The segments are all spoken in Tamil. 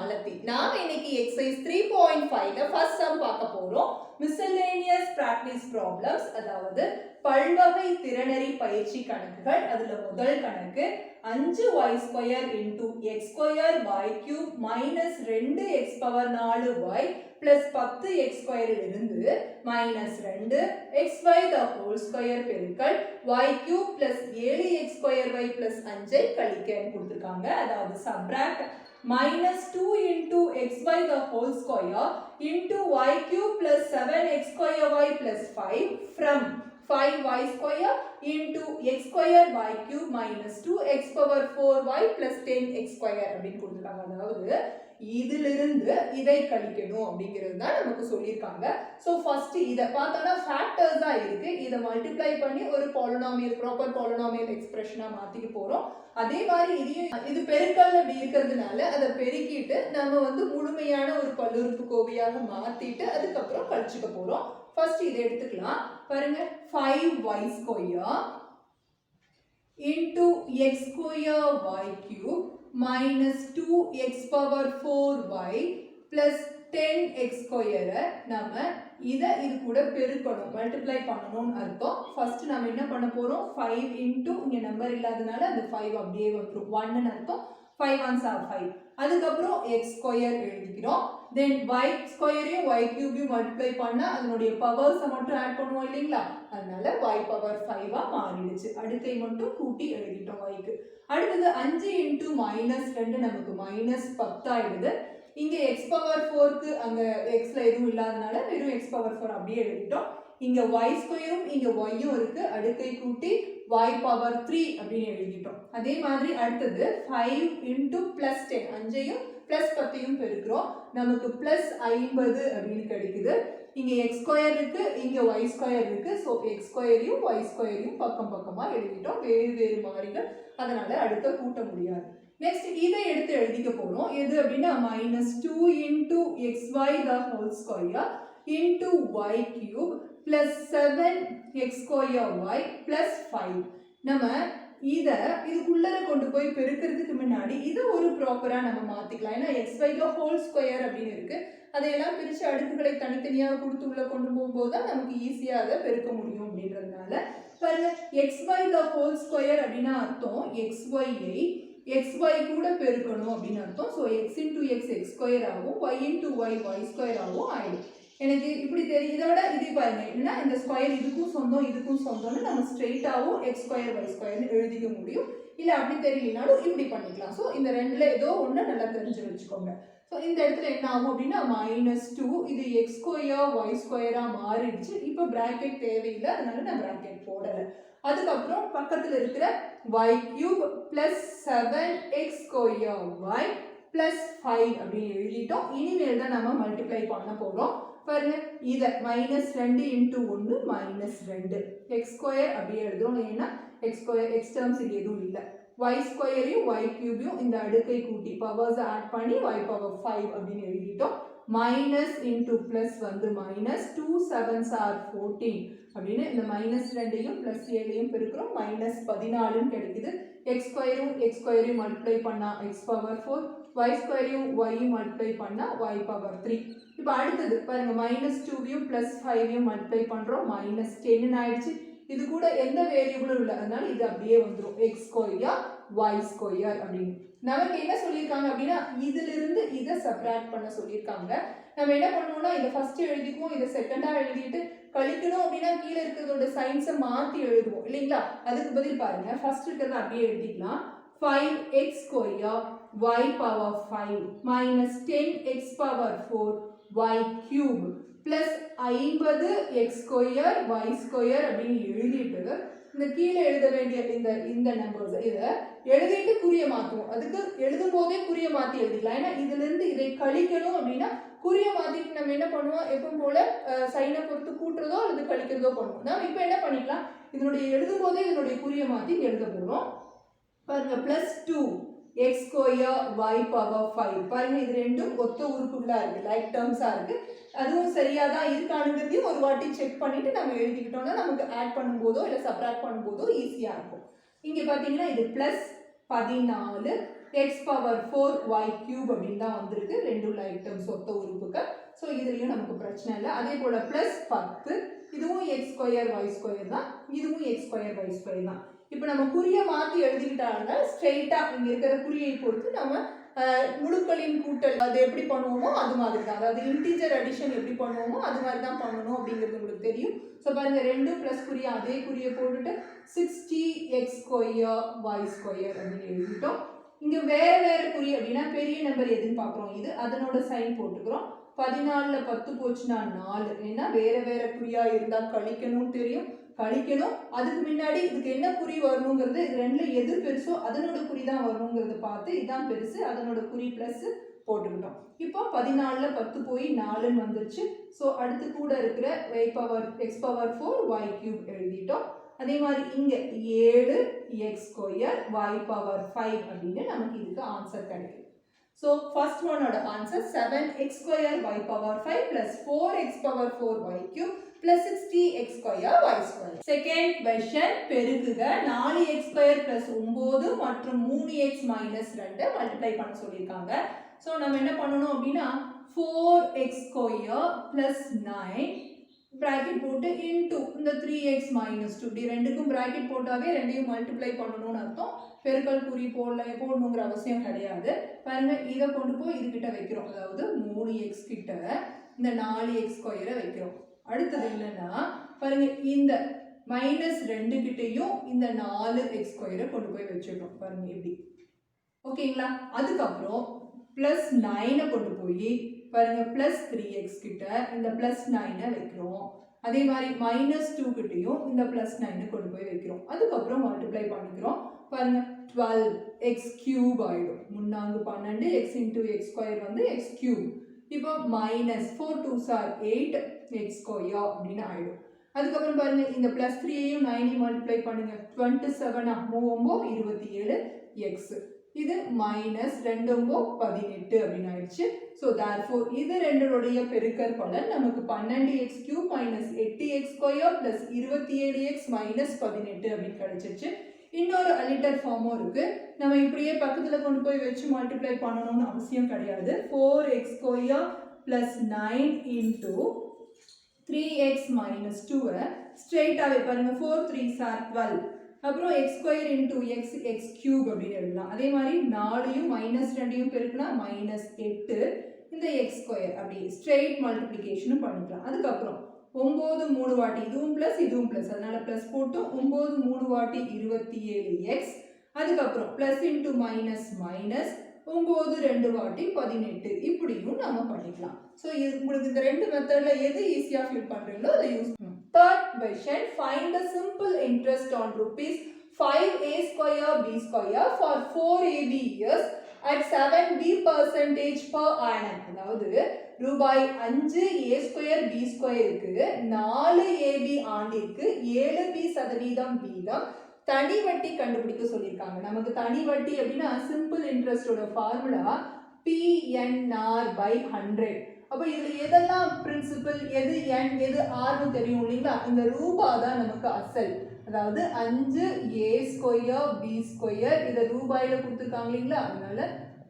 மாலதி. நாம இன்னைக்கு எக்ஸசைஸ் 3.5ல ஃபர்ஸ்ட் சம் பார்க்க போறோம். மிஸ்செலேனியஸ் பிராக்டிஸ் ப்ராப்ளம்ஸ், அதாவது பல்வகை திறனறி பயிற்சி கணக்குகள். அதுல முதல் கணக்கு 5y² into x² y cube minus 2x power 4y plus 10x² இருந்து minus 2xy the whole square பெருக்கல் y cube plus 7x² y plus 5 கழிக்க கொடுத்திருக்காங்க. அதாவது subtract minus 2 into xy the whole square into y cube plus 7x² y plus 5 from 5y² into x² y cube minus 2x power 4y plus 10x² அப்படின்னு கொடுத்திருக்காங்க. அதாவது இதிலிருந்து இதை கழிக்கணும் அப்படிங்கிறது தான் நமக்கு சொல்லியிருக்காங்க. ஸோ ஃபர்ஸ்ட் இதை பார்த்தோம்னா ஃபேக்டர்ஸ் தான் இருக்கு. இதை மல்டிப்ளை பண்ணி ஒரு பாலினாமியல், ப்ராப்பர் பாலினாமியல் எக்ஸ்பிரஷனா மாத்திக்க போறோம். அதே மாதிரி இது பெருக்கல் அப்படி இருக்கிறதுனால அதை பெருக்கிட்டு நம்ம முழுமையான ஒரு பல்லுறுப்புக்கோவையாக மாத்திட்டு அதுக்கப்புறம் கழிச்சுக்க போறோம். ஃபர்ஸ்ட் இதை எடுத்துக்கலாம். பாருங்க, 5y² into x² y cube minus 2x power 4y plus 10x² நம்ம இது கூட பெருக்கணும், மல்டிப்ளை பண்ணணும்னு அர்த்தம். ஃபர்ஸ்ட் நம்ம என்ன பண்ண போறோம், 5 into இங்க நம்பர் இல்லாதனால அந்த 5 அப்படியே வந்துரும், 1 ன்னு அர்த்தம். 5 1s are 5. அதுக்கப்புறம் x² எழுதிக்கிறோம். then y² யும் y cube யும் மல்டிப்ளை பண்ணா அதனுடைய பவர்ஸ் மட்டும் ஆட் பண்ணுவோம் இல்லீங்களா, அதனால y power 5 ஆ மாறிடுச்சு. அடுக்கை மட்டும் கூட்டி எழுதிட்டோம் y க்கு. அடுத்து 5 into -2 நமக்கு -10 ஆயிடுது. இங்க x power 4 க்கு அங்க x ல எதுவும் இல்லாதனால வெறும் x power 4 அப்படியே எழுதிட்டோம். இங்க y² யும் இங்க y யும் இருக்கு, அடுக்கை கூட்டி y power 3 அப்படின்னு எழுதிட்டோம். அதே மாதிரி அடுத்தது 5 into +10, 5ஐயும் +10ஐயும் பெருக்கிறோம், நமக்கு +50 அப்படின்னு கிடைக்குது. இங்க x² இருக்கு, இங்க y² இருக்கு. சோ x² யும் y² யும் பக்கம் பக்கமா எழுதிட்டோம், வேறு வேறு மாறிகள், அதனால அடுத்த கூட்ட முடியாது. நெக்ஸ்ட் இதை எடுத்து எழுதிக்க போறோம். எது அப்படின்னா -2 into xy the whole square into y cube plus 7x² y plus 5. நம்ம இதுக்குள்ள கொண்டு போய் பெருக்கிறதுக்கு முன்னாடி இதை ஒரு ப்ராப்பரா நம்ம மாத்திக்கலாம். ஏன்னா xy the whole square அப்படின்னு இருக்கு, அதையெல்லாம் பிரிச்சு அடுக்குகளை தனித்தனியாக கொடுத்து உள்ள கொண்டு போகும்போது தான் நமக்கு ஈஸியா அதை பெருக்க முடியும் அப்படின்றதுனால பாருங்க, xy the whole square அப்படின்னா அர்த்தம் xy கூட பெருக்கணும் அப்படின்னு அர்த்தம். So x into x x² ஆகும், y into y y² ஆகும் ஆயிடும். எனக்கு இப்படி தெரியும். இதோட இது பாருங்க, என்னன்னா இந்த ஸ்கொயர் இதுக்கும் சொந்தம் இதுக்கும் சொந்தம்னு நம்ம ஸ்ட்ரெயிட்டாகவும் x² y² எழுதிக்க முடியும். இல்லை அப்படி தெரியலனாலும் இப்படி பண்ணிக்கலாம். ஸோ இந்த ரெண்டுல ஏதோ ஒன்று நல்லா தெரிஞ்சு வச்சுக்கோங்க. ஸோ இந்த இடத்துல என்ன ஆகும் அப்படின்னா -2 இது x² y² மாறிடுச்சு. இப்போ பிராக்கெட் தேவையில்லை, அதனால நான் பிராக்கெட் போடலை. அதுக்கப்புறம் பக்கத்தில் இருக்கிற y cube plus 7x² y plus 5 அப்படின்னு எழுதிட்டோம். இனிமேல் தான் நம்ம மல்டிப்ளை பண்ண போறோம். பாருங்க, இதை -2 into 1 -2 x² அப்படியே எழுதுறோம். ஏன்னா x டேர்ம்ஸ் இங்கே எதுவும் இல்லை. y² யும் y cube யும் இந்த அடுக்கை கூட்டி பவர்ஸ் ஆட் பண்ணி y power 5 அப்படின்னு எழுதிட்டோம். Minus into plus -2 7s are 14 அப்படின்னு இந்த -2ஐயும் +7ஐயும் பெருக்கிறோம், -14 கிடைக்குது. x² யும் மல்டிப்ளை பண்ணா x power 4, y² யும் y யும் மல்டிப்ளை பண்ணா y power 3. இப்போ அடுத்தது பாருங்க, -2ஐயும் +5ஐயும் மல்டிப்ளை பண்றோம், -10 ஆயிடுச்சு. இது கூட எந்த வேரியபிளும் இல்லை, அதனால இது அப்படியே வந்துடும் x² y² அப்படின்னு. நமக்கு என்ன சொல்லியிருக்காங்க அப்படின்னா இதிலிருந்து இதை சப்ராக்ட் பண்ண சொல்லியிருக்காங்க. நம்ம என்ன பண்ணுவோம்னா இதை ஃபர்ஸ்ட் எழுதிக்குவோம், இதை செகண்டா எழுதிட்டு கழிக்கணும் அப்படின்னா கீழே இருக்கிறதோட சைன்ஸை மாற்றி எழுதுவோம் இல்லைங்களா. அதுக்கு பதில் பாருங்க, ஃபர்ஸ்ட் இருக்கிறத அப்படியே எழுதிக்கலாம். 5x² y power 5 minus 10x power 4 y cube plus 50x² y² அப்படின்னு எழுதிட்டு இந்த கீழே எழுத வேண்டிய இந்த நம்பர்ஸ் இதை எழுதிட்டு குறிய மாற்றுவோம். அதுக்கு எழுதும் போதே குறிய மாற்றி எழுதிக்கலாம். ஏன்னா இதுல இருந்து இதை கழிக்கணும் அப்படின்னா குறிய மாற்றிட்டு நம்ம என்ன பண்ணுவோம், எப்பவும் போல சைனை பொறுத்து கூட்டுறதோ அல்லது கழிக்கிறதோ பண்ணுவோம். நம்ம இப்போ என்ன பண்ணிக்கலாம், இதனுடைய எழுதும் போதே இதனுடைய குறிய மாற்றி எழுத போகிறோம். பாருங்க, +2 x² y power 5. பாருங்க, இது ரெண்டும் ஒத்த உறுப்புகளா இருக்கு, லைக் டேர்ம்ஸா இருக்கு. அதுவும் சரியா தான் இருக்கானுங்கிறதையும் ஒரு வாட்டி செக் பண்ணிட்டு நம்ம எழுதிக்கிட்டோம்னா நமக்கு ஆட் பண்ணும்போதோ இல்லை சப்ராக்ட் பண்ணும்போதோ ஈஸியா இருக்கும். இங்க பாத்தீங்கன்னா இது +14 எக்ஸ் பவர் 4y கியூப் அப்படின்னு தான் வந்திருக்கு ரெண்டு உள்ள ஐட்டம்ஸ் ஒத்த உறுப்புகள். ஸோ இதுலேயும் நமக்கு பிரச்சனை இல்லை. அதே போல் ப்ளஸ் 10 இதுவும் எக்ஸ் ஸ்கொயர் ஒய் ஸ்கொயர் தான், இதுவும் எக்ஸ் ஸ்கொயர் ஒய் ஸ்கொயர் தான். இப்போ நம்ம குறியை மாற்றி எழுதிக்கிட்டாங்க ஸ்ட்ரெயிட்டாக இங்கே இருக்கிற குறியை பொறுத்து நம்ம முழுக்களின் கூட்டல் அது எப்படி பண்ணுவோமோ அது மாதிரி தான், அதாவது இன்டீஜர் அடிஷன் எப்படி பண்ணுவோமோ அது மாதிரி தான் பண்ணணும் அப்படிங்கிறது உங்களுக்கு தெரியும். ஸோ பாருங்க 2 ப்ளஸ் குறியை அதே குறியை போட்டுட்டு 60x ஸ்கொயர் ஒய் ஸ்கொயர் அப்படின்னு எழுதிட்டோம். இங்கே வேறு வேறு குறி அப்படின்னா பெரிய நம்பர் எதுன்னு பார்க்குறோம், இது அதனோட சைன் போட்டுக்கிறோம். 14ல் 10 போச்சுன்னா 4, ஏன்னா வேறு வேறு குறியாக இருந்தால் கழிக்கணும்னு தெரியும், கழிக்கணும். அதுக்கு முன்னாடி இதுக்கு என்ன குறி வரணுங்கிறது இது ரெண்டுல எது பெருசோ அதனோட குறி தான் வரணுங்கிறத பார்த்து இதுதான் பெருசு அதனோட குறி ப்ளஸ் போட்டுக்கிட்டோம். இப்போ 14ல் 10 போய் 4ன்னு வந்துருச்சு. ஸோ அடுத்து கூட இருக்கிற எக்ஸ் பவர் 4y கியூப் எழுதிட்டோம். அதே மாதிரி இங்கே 7x ஸ்கொயர் y பவர் 5 அப்படின்னு நமக்கு இதுக்கு ஆன்சர் கிடைக்கும். So first one oda answer 7x square y power 5 plus 4x power 4y cube plus 60x square y square. Second question பெருக்குக 4x square plus 9 மற்றும் 3x minus 2 multiply பண்ண சொல்லியிருக்காங்க. So நம்ம என்ன பண்ணணும் அப்படின்னா 4x square plus 9 bracket போட்டு into இந்த 3x minus 2 இப்படி ரெண்டுக்கும் bracket போட்டாவே ரெண்டையும் multiply பண்ணணும்னு அர்த்தம். பெருக்கல் குறி போடணுங்கிற அவசியம் கிடையாது. பாருங்க இதை கொண்டு போய் இதுகிட்ட வைக்கிறோம், அதாவது 3x கிட்ட இந்த 4x ஸ்கொயரை வைக்கிறோம். அடுத்தது என்னன்னா பாருங்க இந்த -2 கிட்டையும் இந்த 4x ஸ்கொயரை கொண்டு போய் வச்சிடணும். பாருங்க எப்படி, ஓகேங்களா? அதுக்கப்புறம் +9 கொண்டு போய் பாருங்க +3x கிட்ட இந்த +9 வைக்கிறோம். அதே மாதிரி -2 கிட்டையும் இந்த +9 கொண்டு போய் வைக்கிறோம். அதுக்கப்புறம் மல்டிப்ளை பண்ணிக்கிறோம். பாருங்க 12x கியூப் ஆயிடும். முன்னாங்கு 12 x into x ஸ்கொயர் வந்து x கியூப். இப்போ -4 2s are 8x ஸ்கொயர் அப்படின்னு ஆயிடும். அதுக்கப்புறம் பாருங்க இந்த +3ஐயும் 9ஐயும் மல்டிப்ளை பண்ணுங்க. 27 27x இது -2 அப்படின்னு ஆயிடுச்சு. ஸோ therefore இது ரெண்டுடைய பெருக்கற் பலன் நமக்கு 12x cube -8x square + 27x -18 அப்படின்னு கிடைச்சிருச்சு. இன்னொரு அலிட்டர் ஃபார்மும் இருக்கு, நம்ம இப்படியே பக்கத்துல கொண்டு போய் வச்சு மல்டிப்ளை பண்ணணும்னு அவசியம் கிடையாது. 4x square + 9 into 3x minus 2 ஸ்ட்ரெயிட்டாகவே பாருங்க 4 3s are 12, அப்புறம் x square into x cube அப்படின்னு எழுதலாம். அதே மாதிரி 4ஐயும் -2ஐயும் பெருக்குனா -8 இந்த x ஸ்கொயர் அப்படி ஸ்ட்ரெயிட் மல்டிப்ளிகேஷனும் பண்ணிக்கலாம். அதுக்கப்புறம் 9 3 வாட்டி இதுவும் ப்ளஸ் இதுவும் ப்ளஸ், அதனால ப்ளஸ் போட்டு 9 3 வாட்டி 27x, அதுக்கப்புறம் ப்ளஸ் இன்ட்டு மைனஸ் மைனஸ் 9 2 வாட்டி 18, இப்படியும் நம்ம பண்ணிக்கலாம். ஸோ இது உங்களுக்கு இந்த ரெண்டு மெத்தடில் எது ஈஸியாக ஃபில் பண்ணுறீங்களோ அதை யூஸ் பண்ணுங்க. Third question, find the simple interest on rupees 5a square b square for 4ab years at 7b% per annum. அதாவது ரூபாய் 5a ஸ்கொயர் b ஸ்கொயருக்கு 4ab ஆண்டிற்கு 7b% வீதம் தனி வட்டி கண்டுபிடிக்க சொல்லியிருக்காங்க. நமக்கு தனி வட்டி அப்படின்னா சிம்பிள் இன்ட்ரெஸ்டோட ஃபார்முலா PNR/100. அப்போ இதில் எதெல்லாம் பிரின்சிபல், எது n எது rனு தெரியும் இல்லைங்களா? இந்த ரூபா தான் நமக்கு அசல், அதாவது 5a ஸ்கொயர் b ஸ்கொயர் இதை ரூபாயில் கொடுத்துருக்காங்க இல்லைங்களா? அதனால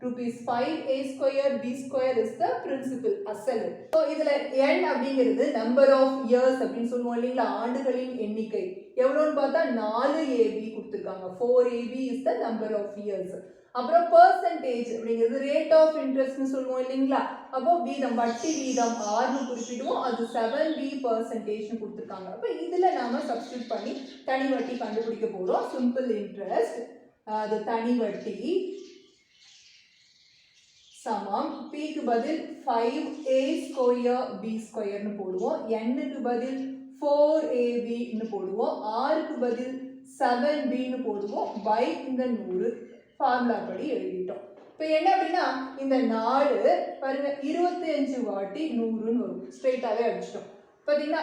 rupees 5a square b square is the principal அசல். ஸோ இதில் n அப்படிங்கிறது நம்பர் ஆஃப் இயர்ஸ் அப்படின்னு சொல்லுவோம் இல்லைங்களா? ஆண்டுகளின் எண்ணிக்கை எவ்வளோன்னு பார்த்தா 4ab கொடுத்துருக்காங்க. 4ab is the number of years. அப்புறம் பர்சன்டேஜ் அப்படிங்கிறது ரேட் ஆஃப் இன்ட்ரெஸ்ட்னு சொல்லுவோம் இல்லைங்களா? அப்போ வீதம், வட்டி வீதம் ஆர்னு குறிப்பிடுவோம், அது 7b% கொடுத்துருக்காங்க. அப்போ இதில் நாம சப்ஸ்டியூட் பண்ணி தனி வட்டி கண்டுபிடிக்க போகிறோம். சிம்பிள் இன்ட்ரெஸ்ட் அது தனி வட்டி சமம் pக்கு பதில் 5a ஸ்கொயர் b ஸ்கொயர்னு போடுவோம், nக்கு பதில் 4abன்னு போடுவோம், rக்கு பதில் 7bன்னு போடுவோம், பை இந்த 100 ஃபார்முலா படி எழுதிட்டோம். இப்போ என்ன அப்படின்னா இந்த 4 பாருங்க 25 வாட்டி 100ன்னு வரும், ஸ்ட்ரெயிட்டாகவே அடிச்சிட்டோம். பார்த்தீங்கன்னா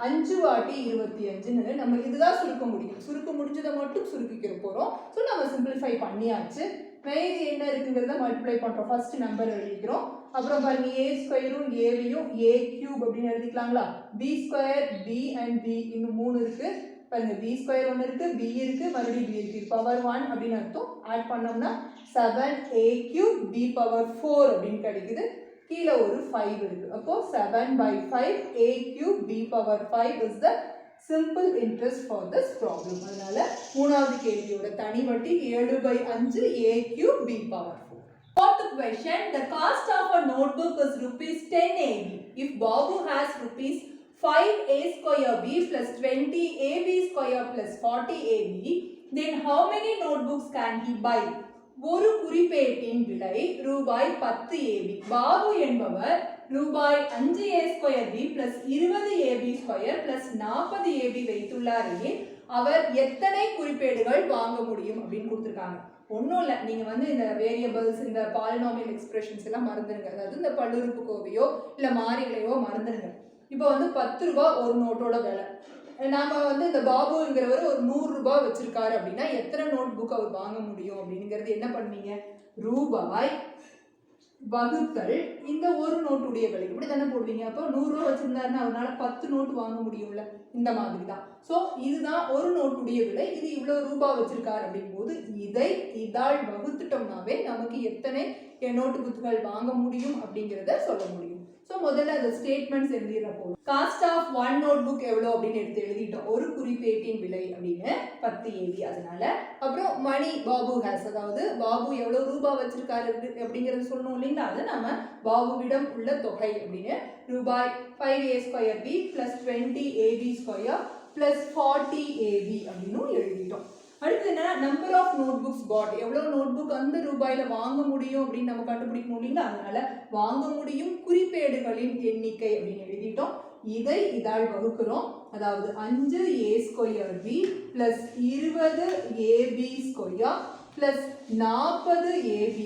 5 வாட்டி 25ன்னு நம்ம இதுதான் சுருக்க முடியும். சுருக்க முடிஞ்சதை மட்டும் சுருக்கிக்கிற போகிறோம். ஸோ நம்ம சிம்பிளிஃபை பண்ணியாச்சு. மீதி என்ன இருக்குங்கிறத மல்டிப்ளை பண்ணுறோம். ஃபர்ஸ்ட் நம்பர் எழுதிக்கிறோம். அப்புறம் பாருங்க ஏ ஸ்கொயரும் ஏவியும் ஏ கியூப் அப்படின்னு எழுதிக்கலாங்களா? B square B and B இன்னும் 3 இருக்கு. பாருங்க b ஸ்கொயர் ஒன்று இருக்கு, b இருக்கு, மறுபடியும் b இருக்கு. பவர் 1 அப்படின்னு அர்த்தம். ஆட் பண்ணோம்னா 7a³ b பவர் 4 அப்படின்னு கிடைக்குது. கீழே ஒரு 5 இருக்கு. அப்போ 7/5a³ b power 5 is the simple interest for this problem. அதனால மூணாவது கேள்வியோட தனி வட்டி 7/5a³ b power 4. Fourth question, the cost of a notebook is rupees 10 AB. If Babu has rupees 5a square b plus 20ab square plus 40ab, then how many notebooks can he buy? ஒரு குறிப்பேட்டின் விலை ரூபாய் 10 AB. பாபு என்பவர் ரூபாய் 5a square b plus 20ab square plus 40ab வைத்துள்ளார் எனில் அவர் எத்தனை குறிப்பேடுகள் வாங்க முடியும் அப்படின்னு கொடுத்துருக்காங்க. ஒன்றும் இல்லை, நீங்கள் வந்து இந்த வேரியபிள்ஸ், இந்த பாலினாமியல் எக்ஸ்பிரஷன்ஸ் எல்லாம் மறந்துடுங்க. அதாவது இந்த பல்லுறுப்புக்கோவையோ இல்லை மாறிகளையோ மறந்துடுங்க. இப்போ வந்து 10 ரூபா ஒரு நோட்டோட விலை. நாம் வந்து இந்த பாபுங்கிறவர் ஒரு 100 ரூபாய் வச்சிருக்காரு அப்படின்னா எத்தனை நோட் புக் அவர் வாங்க முடியும் அப்படிங்கிறது என்ன பண்ணுவீங்க? ரூபாய் வகுத்தல் இந்த ஒரு நோட்டுடைய விலை, இப்படி தானே போடுவீங்க. அப்போ 100 ரூபா வச்சிருந்தாருன்னா அவரால் 10 நோட்டு வாங்க முடியும்ல, இந்த மாதிரி தான். ஸோ இதுதான் ஒரு நோட்டுடைய விலை, இது இவ்வளோ ரூபாய் வச்சிருக்காரு அப்படிங்கும்போது இதால் வகுத்துட்டோம்னாவே நமக்கு எத்தனை நோட்டு புக்குகள் வாங்க முடியும் அப்படிங்கிறத சொல்ல முடியும். ஸோ முதல்ல அந்த ஸ்டேட்மெண்ட்ஸ் எழுதிடுறப்போ cost of one note book எவ்வளோ அப்படின்னு எடுத்து எழுதிட்டோம். ஒரு குறிப்பேட்டின் விலை அப்படின்னு 10 AB. அதனால அப்புறம் மணி பாபு ஹேஸ், அதாவது பாபு எவ்வளோ ரூபாய் வச்சிருக்காரு அப்படிங்கிறது சொல்லணும் இல்லைங்களா. அதை நம்ம பாபுவிடம் உள்ள தொகை அப்படின்னு ரூபாய் 5a square b plus 20ab square plus 40ab அப்படின்னு எழுதிட்டோம். அடுத்து என்னன்னா நம்பர் ஆஃப் நோட் புக்ஸ் பாட், எவ்வளோ நோட் புக் அந்த ரூபாயில வாங்க முடியும் அப்படின்னு நம்ம கண்டுபிடிக்கணும் இல்லைங்களா. அதனால வாங்க முடியும் குறிப்பேடுகளின் எண்ணிக்கை அப்படின்னு எழுதிட்டோம். இதால் வகுக்கிறோம். அதாவது 5a square b plus 20ab square plus 40ab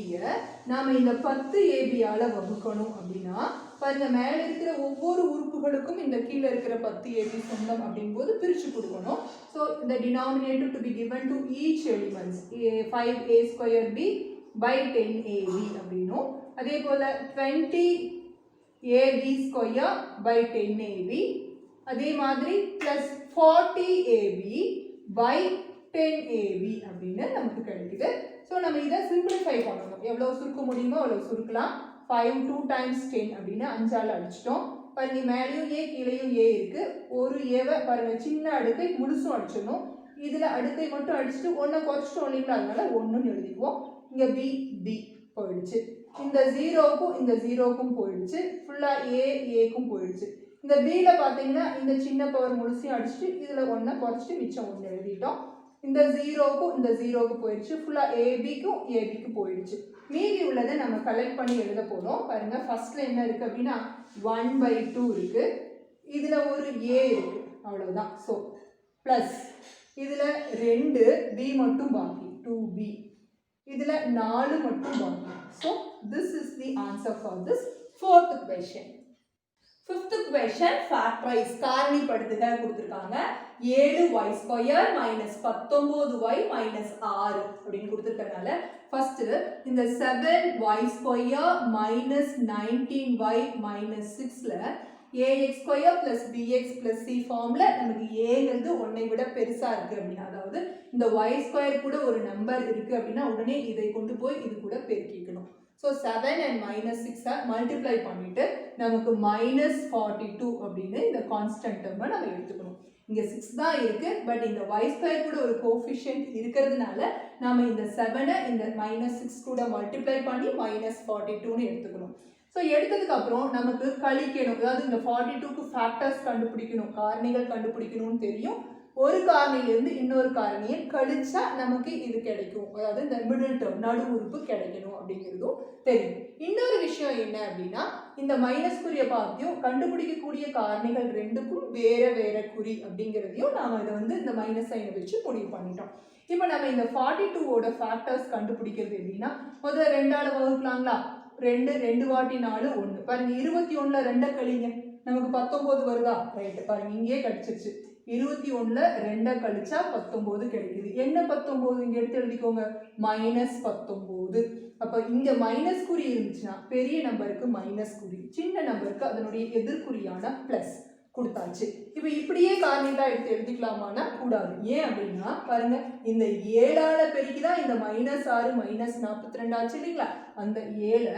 நாம இந்த 10ab ஆல வகுக்கணும் அப்படின்னா பாருங்க, மேலே இருக்கிற ஒவ்வொரு உறுப்புகளுக்கும் இந்த கீழே இருக்கிற 10ab சொந்தம் அப்படிங்கும்போது பிரித்து கொடுக்கணும். ஸோ இந்த denominator to be given to each elements 5a square b by 10ab அப்படின்னும், அதே போல் 20ab square by 10ab, அதே மாதிரி ப்ளஸ் 40ab by 10ab அப்படின்னு நமக்கு கிடைக்குது. ஸோ நம்ம இதை சிம்பிளிஃபை பண்ணணும். எவ்வளோ சுருக்க முடியுமோ அவ்வளோ சுருக்கலாம். 5 2 times 10 அப்படின்னு 5ஆல் அடிச்சிட்டோம். பாருங்க, மேலேயும் ஏ கீழேயும் ஏ இருக்கு. ஒரு ஏவை பாருங்க சின்ன அடுக்கை முழுசும் அடிச்சிடணும். இதில் அடுக்கை மட்டும் அடிச்சுட்டு ஒன்றை குறைச்சிட்டோம் இல்லைங்களா, அதனால 1ன்னு எழுதிக்குவோம். இங்கே பி போயிடுச்சு. இந்த 0க்கும் இந்த 0க்கும் போயிடுச்சு. ஃபுல்லாக ஏக்கும் போயிடுச்சு. இந்த பியில் பார்த்தீங்கன்னா இந்த சின்ன பவர் முழுசையும் அடிச்சுட்டு இதில் 1 குறைச்சிட்டு மிச்சம் 1 எழுதிட்டோம். இந்த 0க்கும் இந்த 0க்கு போயிடுச்சு. ஃபுல்லாக ஏபிக்கு போயிடுச்சு. மீதி உள்ளதை நம்ம கலெக்ட் பண்ணி எழுத போகிறோம். பாருங்க, ஃபர்ஸ்ட்ல என்ன இருக்குது அப்படின்னா 1/2 இருக்குது. இதில் ஒரு ஏ இருக்குது, அவ்வளோதான். ஸோ ப்ளஸ் இதில் 2 பி மட்டும் பாக்கி 2b, இதில் 4 மட்டும் பாக்கி. So this is the answer for this fourth question. Fifth question, factorize, காரணிப்படுத்துக கொடுத்திருக்காங்க. 7y square minus 19y minus 6 அப்படின்னு கொடுத்திருக்கனால first இந்த 7y square minus 19y minus 6ல ax square plus bx plus c ஃபார்ம்ல நமக்கு aங்கிறது 1ஐ விட பெருசா இருக்கு அப்படின்னா, அதாவது இந்த y square கூட ஒரு நம்பர் இருக்கு அப்படின்னா உடனே இதை கொண்டு போய் இது கூட பெருக்கிக்கணும். So 7 and minus 6 multiply பண்ணிட்டு நமக்கு minus 42 அப்படின்னு இந்த கான்ஸ்டன்ட் டேர்மை நம்ம எடுத்துக்கணும். இங்க 6 தான் இருக்கு, பட் இந்த y square கூட ஒரு கோஎஃபிஷியன்ட் இருக்கிறதுனால நாம இந்த 7 இந்த minus 6 கூட மல்டிப்ளை பண்ணி minus 42ன்னு எடுத்துக்கணும். ஸோ எடுத்ததுக்கு அப்புறம் நமக்கு கழிக்கணும், அதாவது இந்த 42க்கு ஃபேக்டர்ஸ் கண்டுபிடிக்கணும், காரணிகள் கண்டுபிடிக்கணும்னு தெரியும். ஒரு காரணியிலிருந்து இன்னொரு காரணியை கழிச்சா நமக்கு இது கிடைக்கும், அதாவது இந்த மிடில் டேர்ம் நடு உறுப்பு கிடைக்கணும் அப்படிங்கிறதும் தெரியும். இன்னொரு விஷயம் என்ன அப்படின்னா, இந்த மைனஸ் குறிய பார்த்தியும் கண்டுபிடிக்கக்கூடிய காரணிகள் ரெண்டுக்கும் வேற குறி அப்படிங்கிறதையும் நாம் இதை வந்து இந்த மைனஸ் சைனை வச்சு முடிவு பண்ணிட்டோம். இப்போ நம்ம இந்த 42ஓட ஃபேக்டர்ஸ் கண்டுபிடிக்கிறது எப்படின்னா, முதல்ல 2ஆல் வகுக்கலாங்களா. 2 வாட்டி 4 1. பாருங்க, 21ல் 2 கழிங்க, நமக்கு 19 வருதா? ரைட்டு, பாருங்க இங்கேயே கிடைச்சிருச்சு. 21ல் 2 கழிச்சா 19 கிடைக்குது. என்ன 19? இங்கே எடுத்து எழுதிக்கோங்க, மைனஸ் 19. அப்போ இங்கே மைனஸ் குறி இருந்துச்சுன்னா பெரிய நம்பருக்கு மைனஸ் குறி, சின்ன நம்பருக்கு அதனுடைய எதிர்குறியான ப்ளஸ். கொடுத்தாச்சு. இப்போ இப்படியே கார்னேட்டா எடுத்து எழுதிக்கலாமான்னா கூடாது. ஏன் அப்படின்னா பாருங்க, இந்த 7ஆல பெருக்கி தான் இந்த -6 -42 ஆச்சு இல்லைங்களா? அந்த 7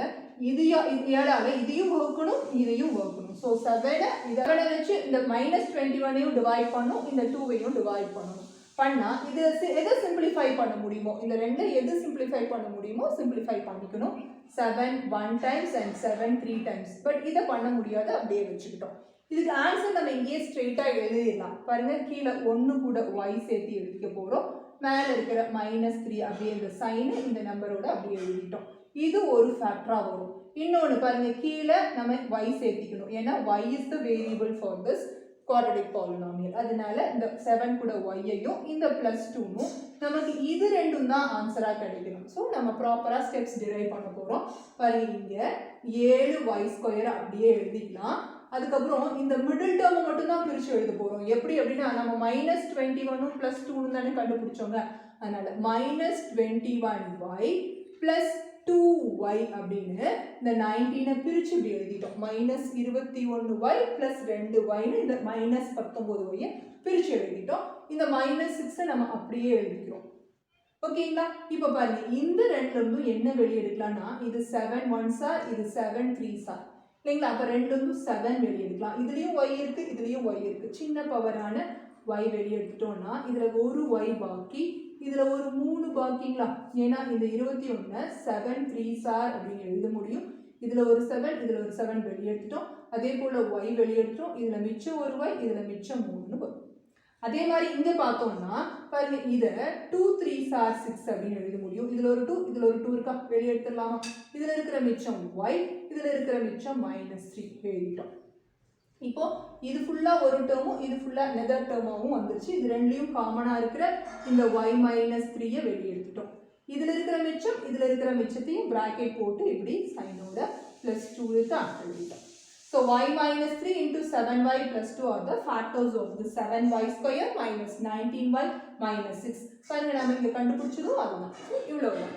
இது 7ஆல இதையும் வகுக்கணும், இதையும் வகுக்கணும். ஸோ 7 இதை வச்சு இந்த -21ஐயும் டிவைட் பண்ணும், இந்த 2ஐயும் டிவைட் பண்ணணும். பண்ணா இது எதை சிம்பிளிஃபை பண்ண முடியுமோ, இந்த ரெண்டு எது சிம்பிளிஃபை பண்ண முடியுமோ சிம்பிளிஃபை பண்ணிக்கணும். 7 1 டைம்ஸ் அண்ட் 7 3 டைம்ஸ். பட் இதை பண்ண முடியாது, அப்படியே வச்சுக்கிட்டோம். இதுக்கு ஆன்சர் நம்ம இங்கேயே ஸ்ட்ரெயிட்டா எழுதிடலாம். பாருங்க, கீழே 1 கூட y சேர்த்து எழுதிக்க போறோம். மேல இருக்கிற -3 அப்படியே இந்த சைன் இந்த நம்பரோட அப்படியே எழுதிட்டோம். இது ஒரு ஃபேக்டரா வரும். இன்னொன்று பாருங்க, கீழே நம்ம y சேர்த்திக்கணும். ஏன்னா y is the variable for this quadratic polynomial. அதனால இந்த 7 கூட y-ஐயும் இந்த +2ம் நமக்கு இது ரெண்டும் தான் ஆன்சரா கிடைக்கணும். ஸோ நம்ம ப்ராப்பரா ஸ்டெப்ஸ் டிரைவ் பண்ண போறோம். பாருங்க, இங்க 7y² அப்படியே எழுதிக்கலாம். அதுக்கப்புறம் இந்த மிடில் டேர்மை மட்டும் தான் பிரிச்சு எழுத போறோம். எப்படி அப்படின்னா நம்ம -21 +2 தானே கண்டுபிடிச்சோங்க. அதனால -21y +2y அப்படின்னு இந்த 19 பிரிச்சு இப்படி எழுதிட்டோம். -21y +2y இந்த -19y பிரிச்சு எழுதிட்டோம். இந்த -6 நம்ம அப்படியே எழுதிக்கிறோம். ஓகேங்களா? இப்போ பாருங்க, இந்த ரெண்டுல இருந்தும் என்ன வெளியே எடுக்கலாம்னா, இது 7 1s இது 7 3s இல்லைங்களா? அப்ப ரெண்டுல இருந்தும் 7 வெளியே எடுக்கலாம். இதுலயும் y இருக்கு, இதுலயும் y இருக்கு. சின்ன பவரான y வெளியே எடுத்துட்டோம்னா இதுல ஒரு y பாக்கி, இதுல ஒரு 3 பாக்கிங்களா? ஏன்னா இந்த 21 7 3s அப்படின்னு எழுத முடியும். இதுல ஒரு 7 இதுல ஒரு 7 வெளியே எடுத்துட்டோம். அதே போல y வெளியே எடுத்துட்டோம். இதுல மிச்சம் ஒரு y, இதுல மிச்சம் 3 வரும். அதே மாதிரி இங்க பார்த்தோம்னா பாருங்க, இத 2 3s 6 அப்படின்னு எழுத முடியும். இதுல ஒரு 2 இதுல ஒரு 2 இருக்கா? வெளியே எடுத்துடலாமா? இதுல இருக்கிற மிச்சம் y, இதுல இருக்கிற மிச்சம் -3 எழுதிட்டோம். இப்போ இது ஃபுல்லா ஒரு டேர்மும் இது ஃபுல்லா another டேர்மாவும் வந்துருச்சு. இது ரெண்டுலயும் காமனா இருக்கிற இந்த y -3 வெளியே எடுத்துட்டோம். இதுல இருக்கிற மிச்சம் இதுல இருக்கிற மிச்சத்தையும் பிராக்கெட் போட்டு இப்படி சைனோட +2 இருக்கு எழுதிட்டோம். So y -3 into 7y +2 are the factors of the 7y² -19y -6. பாருங்க, நம்ம இங்க கண்டுபிடிச்சதும் அதுதான். இவ்வளவுதான்.